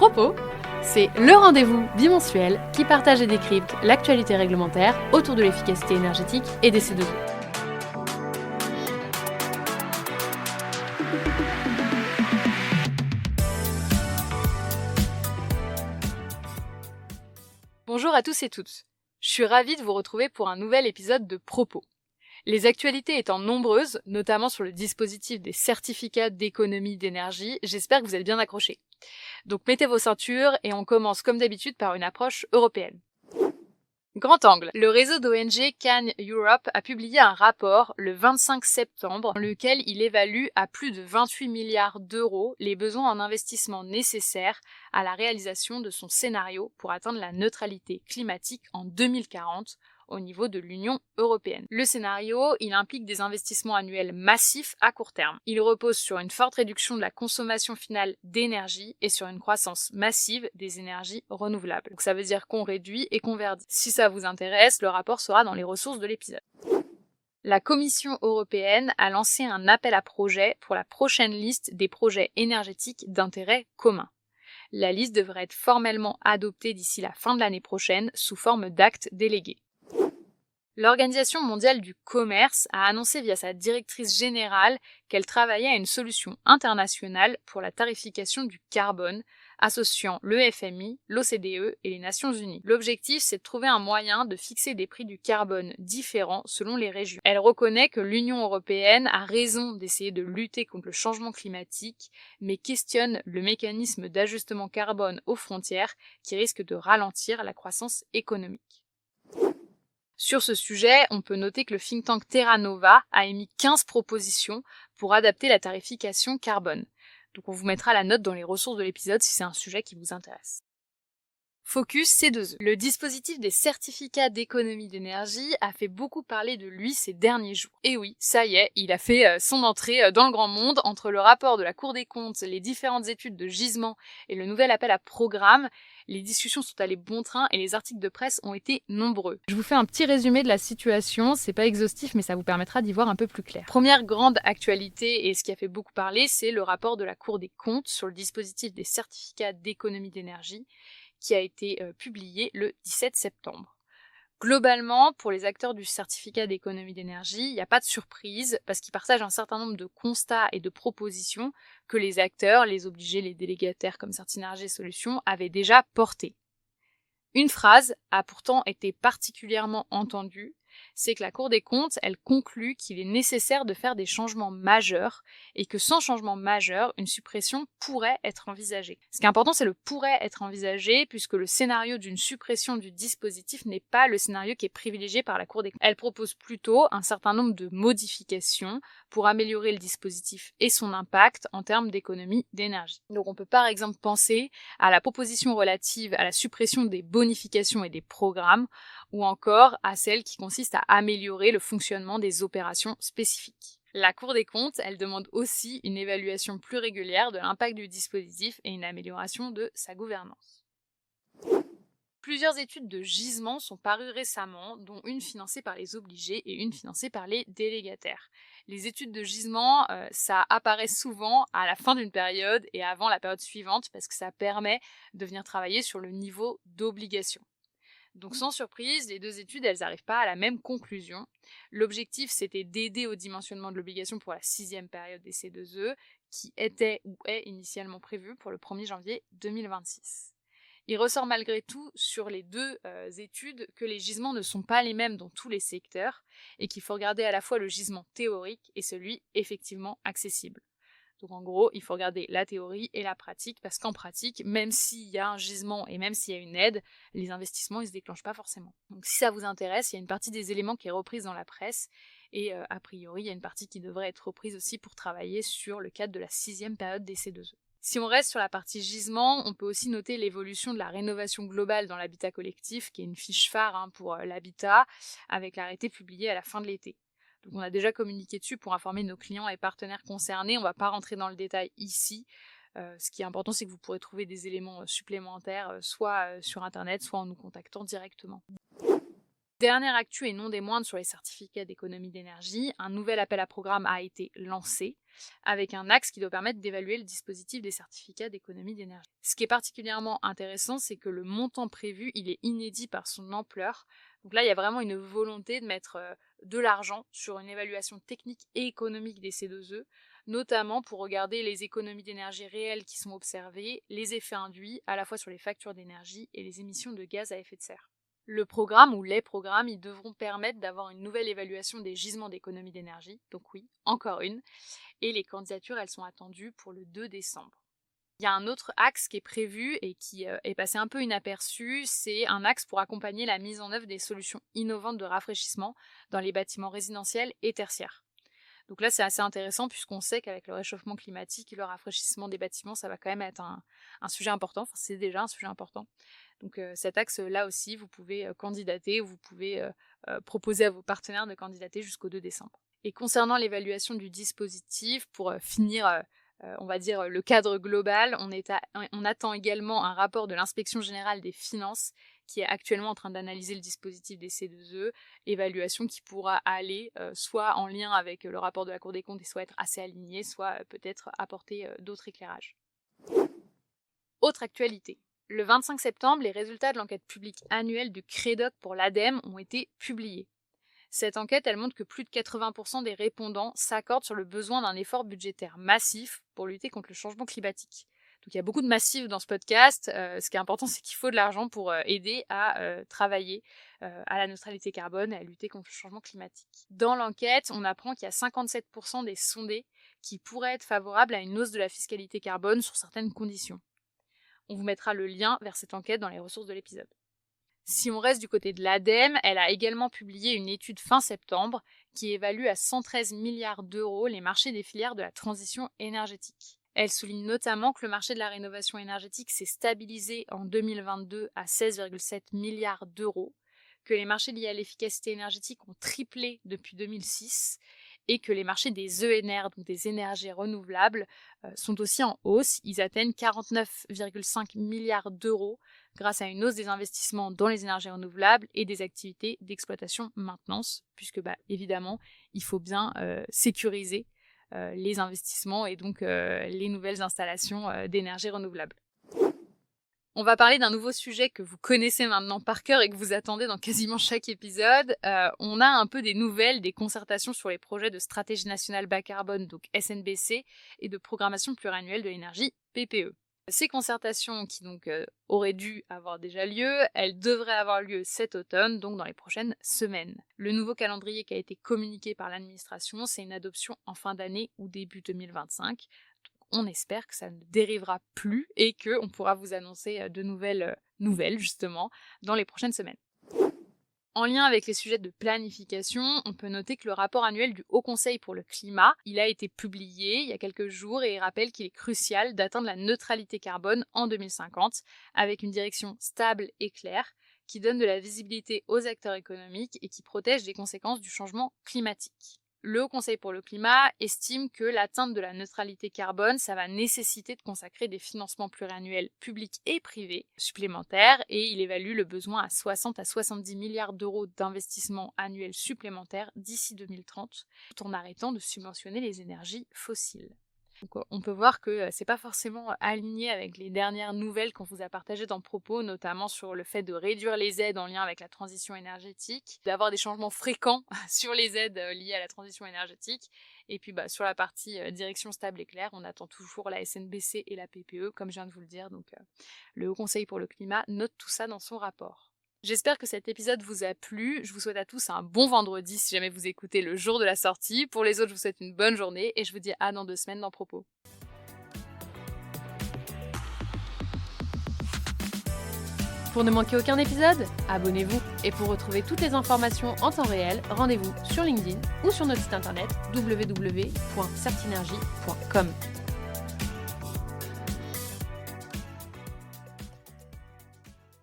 Propos, c'est le rendez-vous bimensuel qui partage et décrypte l'actualité réglementaire autour de l'efficacité énergétique et des C2E. Bonjour à tous et toutes. Je suis ravie de vous retrouver pour un nouvel épisode de Propos. Les actualités étant nombreuses, notamment sur le dispositif des certificats d'économie d'énergie, j'espère que vous êtes bien accrochés. Donc mettez vos ceintures et on commence comme d'habitude par une approche européenne. Grand angle. Le réseau d'ONG Can Europe a publié un rapport le 25 septembre dans lequel il évalue à plus de 28 milliards d'euros les besoins en investissement nécessaires à la réalisation de son scénario pour atteindre la neutralité climatique en 2040 au niveau de l'Union européenne. Le scénario, il implique des investissements annuels massifs à court terme. Il repose sur une forte réduction de la consommation finale d'énergie et sur une croissance massive des énergies renouvelables. Donc ça veut dire qu'on réduit et qu'on verdit. Si ça vous intéresse, le rapport sera dans les ressources de l'épisode. La Commission européenne a lancé un appel à projets pour la prochaine liste des projets énergétiques d'intérêt commun. La liste devrait être formellement adoptée d'ici la fin de l'année prochaine sous forme d'actes délégués. L'Organisation mondiale du commerce a annoncé via sa directrice générale qu'elle travaillait à une solution internationale pour la tarification du carbone, associant le FMI, l'OCDE et les Nations Unies. L'objectif, c'est de trouver un moyen de fixer des prix du carbone différents selon les régions. Elle reconnaît que l'Union européenne a raison d'essayer de lutter contre le changement climatique, mais questionne le mécanisme d'ajustement carbone aux frontières qui risque de ralentir la croissance économique. Sur ce sujet, on peut noter que le think tank Terra Nova a émis 15 propositions pour adapter la tarification carbone. Donc on vous mettra la note dans les ressources de l'épisode si c'est un sujet qui vous intéresse. Focus C2E. Le dispositif des certificats d'économie d'énergie a fait beaucoup parler de lui ces derniers jours. Et oui, ça y est, il a fait son entrée dans le grand monde entre le rapport de la Cour des comptes, les différentes études de gisement et le nouvel appel à programme. Les discussions sont allées bon train et les articles de presse ont été nombreux. Je vous fais un petit résumé de la situation, c'est pas exhaustif mais ça vous permettra d'y voir un peu plus clair. Première grande actualité et ce qui a fait beaucoup parler, c'est le rapport de la Cour des comptes sur le dispositif des certificats d'économie d'énergie qui a été publié le 17 septembre. Globalement, pour les acteurs du certificat d'économie d'énergie, il n'y a pas de surprise parce qu'ils partagent un certain nombre de constats et de propositions que les acteurs, les obligés, les délégataires comme Certinergie Solutions avaient déjà portées. Une phrase a pourtant été particulièrement entendue, c'est que la Cour des comptes, elle conclut qu'il est nécessaire de faire des changements majeurs et que sans changement majeur, une suppression pourrait être envisagée. Ce qui est important, c'est le pourrait être envisagé puisque le scénario d'une suppression du dispositif n'est pas le scénario qui est privilégié par la Cour des comptes. Elle propose plutôt un certain nombre de modifications pour améliorer le dispositif et son impact en termes d'économie d'énergie. Donc on peut par exemple penser à la proposition relative à la suppression des bonifications et des programmes ou encore à celle qui consiste à améliorer le fonctionnement des opérations spécifiques. La Cour des comptes, elle demande aussi une évaluation plus régulière de l'impact du dispositif et une amélioration de sa gouvernance. Plusieurs études de gisement sont parues récemment, dont une financée par les obligés et une financée par les délégataires. Les études de gisement, ça apparaît souvent à la fin d'une période et avant la période suivante parce que ça permet de venir travailler sur le niveau d'obligation. Donc sans surprise, les deux études, elles n'arrivent pas à la même conclusion. L'objectif, c'était d'aider au dimensionnement de l'obligation pour la 6e période des C2E, qui était ou est initialement prévue pour le 1er janvier 2026. Il ressort malgré tout sur les deux études que les gisements ne sont pas les mêmes dans tous les secteurs et qu'il faut regarder à la fois le gisement théorique et celui effectivement accessible. Donc en gros, il faut regarder la théorie et la pratique, parce qu'en pratique, même s'il y a un gisement et même s'il y a une aide, les investissements, ils se déclenchent pas forcément. Donc si ça vous intéresse, il y a une partie des éléments qui est reprise dans la presse, et a priori, il y a une partie qui devrait être reprise aussi pour travailler sur le cadre de la 6e période des C2E. Si on reste sur la partie gisement, on peut aussi noter l'évolution de la rénovation globale dans l'habitat collectif, qui est une fiche phare pour l'habitat, avec l'arrêté publié à la fin de l'été. Donc on a déjà communiqué dessus pour informer nos clients et partenaires concernés. On ne va pas rentrer dans le détail ici. Ce qui est important, c'est que vous pourrez trouver des éléments supplémentaires, soit sur Internet, soit en nous contactant directement. Dernière actu et non des moindres sur les certificats d'économie d'énergie, un nouvel appel à programme a été lancé avec un axe qui doit permettre d'évaluer le dispositif des certificats d'économie d'énergie. Ce qui est particulièrement intéressant, c'est que le montant prévu, il est inédit par son ampleur. Donc là, il y a vraiment une volonté de mettre de l'argent sur une évaluation technique et économique des C2E, notamment pour regarder les économies d'énergie réelles qui sont observées, les effets induits à la fois sur les factures d'énergie et les émissions de gaz à effet de serre. Le programme ou les programmes, ils devront permettre d'avoir une nouvelle évaluation des gisements d'économie d'énergie, donc oui, encore une, et les candidatures, elles sont attendues pour le 2 décembre. Il y a un autre axe qui est prévu et qui est passé un peu inaperçu, c'est un axe pour accompagner la mise en œuvre des solutions innovantes de rafraîchissement dans les bâtiments résidentiels et tertiaires. Donc là, c'est assez intéressant puisqu'on sait qu'avec le réchauffement climatique et le rafraîchissement des bâtiments, ça va quand même être un sujet important, enfin c'est déjà un sujet important. Donc cet axe-là aussi, vous pouvez candidater, vous pouvez proposer à vos partenaires de candidater jusqu'au 2 décembre. Et concernant l'évaluation du dispositif, pour finir, on va dire, le cadre global, on attend également un rapport de l'Inspection générale des finances qui est actuellement en train d'analyser le dispositif des C2E, évaluation qui pourra aller soit en lien avec le rapport de la Cour des comptes et soit être assez aligné, soit peut-être apporter d'autres éclairages. Autre actualité. Le 25 septembre, les résultats de l'enquête publique annuelle du CREDOC pour l'ADEME ont été publiés. Cette enquête, elle montre que plus de 80% des répondants s'accordent sur le besoin d'un effort budgétaire massif pour lutter contre le changement climatique. Donc il y a beaucoup de massifs dans ce podcast. Ce qui est important, c'est qu'il faut de l'argent pour aider à travailler à la neutralité carbone et à lutter contre le changement climatique. Dans l'enquête, on apprend qu'il y a 57% des sondés qui pourraient être favorables à une hausse de la fiscalité carbone sur certaines conditions. On vous mettra le lien vers cette enquête dans les ressources de l'épisode. Si on reste du côté de l'ADEME, elle a également publié une étude fin septembre qui évalue à 113 milliards d'euros les marchés des filières de la transition énergétique. Elle souligne notamment que le marché de la rénovation énergétique s'est stabilisé en 2022 à 16,7 milliards d'euros, que les marchés liés à l'efficacité énergétique ont triplé depuis 2006 et que les marchés des ENR, donc des énergies renouvelables, sont aussi en hausse. Ils atteignent 49,5 milliards d'euros grâce à une hausse des investissements dans les énergies renouvelables et des activités d'exploitation-maintenance, puisque évidemment, il faut bien sécuriser les investissements et donc les nouvelles installations d'énergie renouvelable. On va parler d'un nouveau sujet que vous connaissez maintenant par cœur et que vous attendez dans quasiment chaque épisode. On a un peu des nouvelles, des concertations sur les projets de stratégie nationale bas carbone, donc SNBC, et de programmation pluriannuelle de l'énergie, PPE. Ces concertations qui donc auraient dû avoir déjà lieu, elles devraient avoir lieu cet automne, donc dans les prochaines semaines. Le nouveau calendrier qui a été communiqué par l'administration, c'est une adoption en fin d'année ou début 2025. On espère que ça ne dérivera plus et qu'on pourra vous annoncer de nouvelles justement dans les prochaines semaines. En lien avec les sujets de planification, on peut noter que le rapport annuel du Haut Conseil pour le climat, il a été publié il y a quelques jours et il rappelle qu'il est crucial d'atteindre la neutralité carbone en 2050 avec une direction stable et claire qui donne de la visibilité aux acteurs économiques et qui protège des conséquences du changement climatique. Le Haut Conseil pour le climat estime que l'atteinte de la neutralité carbone, ça va nécessiter de consacrer des financements pluriannuels publics et privés supplémentaires et il évalue le besoin à 60 à 70 milliards d'euros d'investissements annuels supplémentaires d'ici 2030, tout en arrêtant de subventionner les énergies fossiles. Donc on peut voir que c'est pas forcément aligné avec les dernières nouvelles qu'on vous a partagées dans Propos, notamment sur le fait de réduire les aides en lien avec la transition énergétique, d'avoir des changements fréquents sur les aides liées à la transition énergétique. Et puis sur la partie direction stable et claire, on attend toujours la SNBC et la PPE, comme je viens de vous le dire. Donc le Haut Conseil pour le climat note tout ça dans son rapport. J'espère que cet épisode vous a plu. Je vous souhaite à tous un bon vendredi si jamais vous écoutez le jour de la sortie. Pour les autres, je vous souhaite une bonne journée et je vous dis à dans 2 semaines dans Propos. Pour ne manquer aucun épisode, abonnez-vous. Et pour retrouver toutes les informations en temps réel, rendez-vous sur LinkedIn ou sur notre site internet www.certinergie.com.